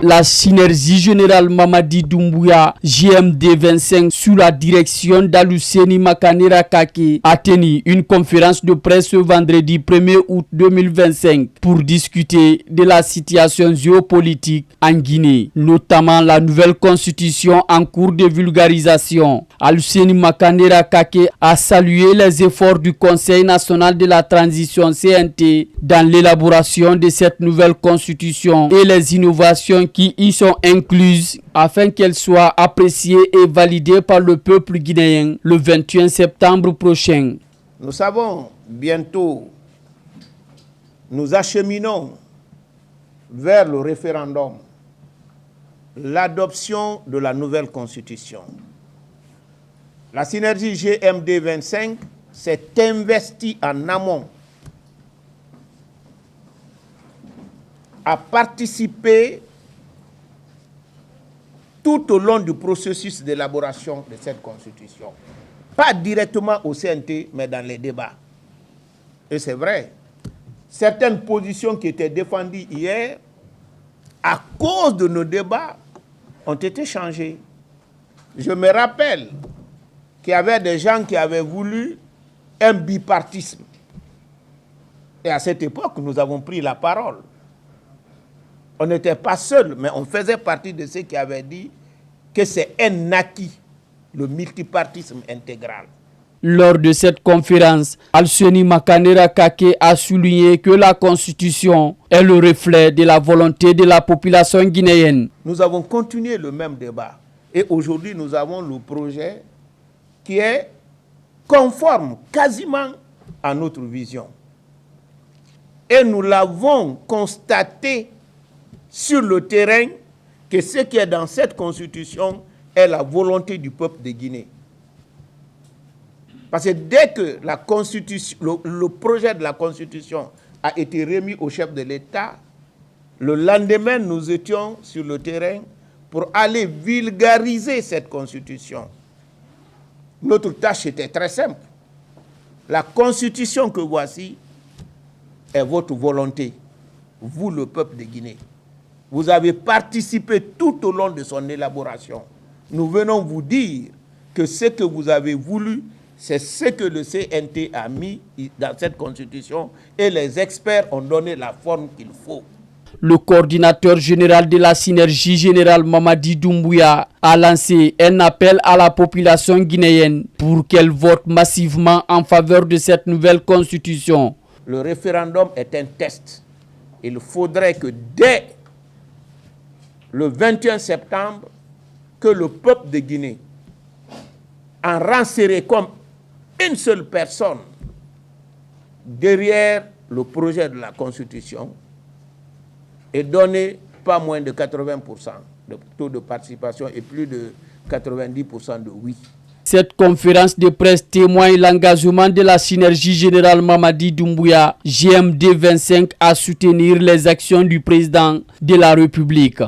La synergie générale Mamadi Doumbouya, JMD 25, sous la direction d'Aluseni Makanera Kake, a tenu une conférence de presse ce vendredi 1er août 2025 pour discuter de la situation géopolitique en Guinée, notamment la nouvelle constitution en cours de vulgarisation. Aluseni Makanera Kake a salué les efforts du Conseil national de la transition CNT dans l'élaboration de cette nouvelle constitution et les innovations qui y sont incluses afin qu'elles soient appréciées et validées par le peuple guinéen le 21 septembre prochain. Nous savons bientôt, nous acheminons vers le référendum, l'adoption de la nouvelle constitution. La synergie GMD 25 s'est investie en amont à participer tout au long du processus d'élaboration de cette constitution. Pas directement au CNT, mais dans les débats. Et c'est vrai, certaines positions qui étaient défendues hier, à cause de nos débats, ont été changées. Je me rappelle qu'il y avait des gens qui avaient voulu un bipartisme. Et à cette époque, nous avons pris la parole. On n'était pas seuls, mais on faisait partie de ceux qui avaient dit que c'est un acquis, le multipartisme intégral. Lors de cette conférence, Aluseni Makanera Kake a souligné que la Constitution est le reflet de la volonté de la population guinéenne. Nous avons continué le même débat et aujourd'hui nous avons le projet qui est conforme quasiment à notre vision. Et nous l'avons constaté sur le terrain que ce qui est dans cette constitution est la volonté du peuple de Guinée. Parce que dès que la constitution, le projet de la constitution a été remis au chef de l'État, le lendemain nous étions sur le terrain pour aller vulgariser cette constitution. Notre tâche était très simple. La constitution que voici est votre volonté, vous le peuple de Guinée. Vous avez participé tout au long de son élaboration. Nous venons vous dire que ce que vous avez voulu, c'est ce que le CNT a mis dans cette constitution et les experts ont donné la forme qu'il faut. Le coordinateur général de la synergie générale Mamadi Doumbouya a lancé un appel à la population guinéenne pour qu'elle vote massivement en faveur de cette nouvelle constitution. Le référendum est un test. Il faudrait que dès le 21 septembre, que le peuple de Guinée, en rang serré comme une seule personne derrière le projet de la Constitution, ait donné pas moins de 80% de taux de participation et plus de 90% de oui. Cette conférence de presse témoigne l'engagement de la synergie générale Mamadi Doumbouya, JMD 25, à soutenir les actions du président de la République.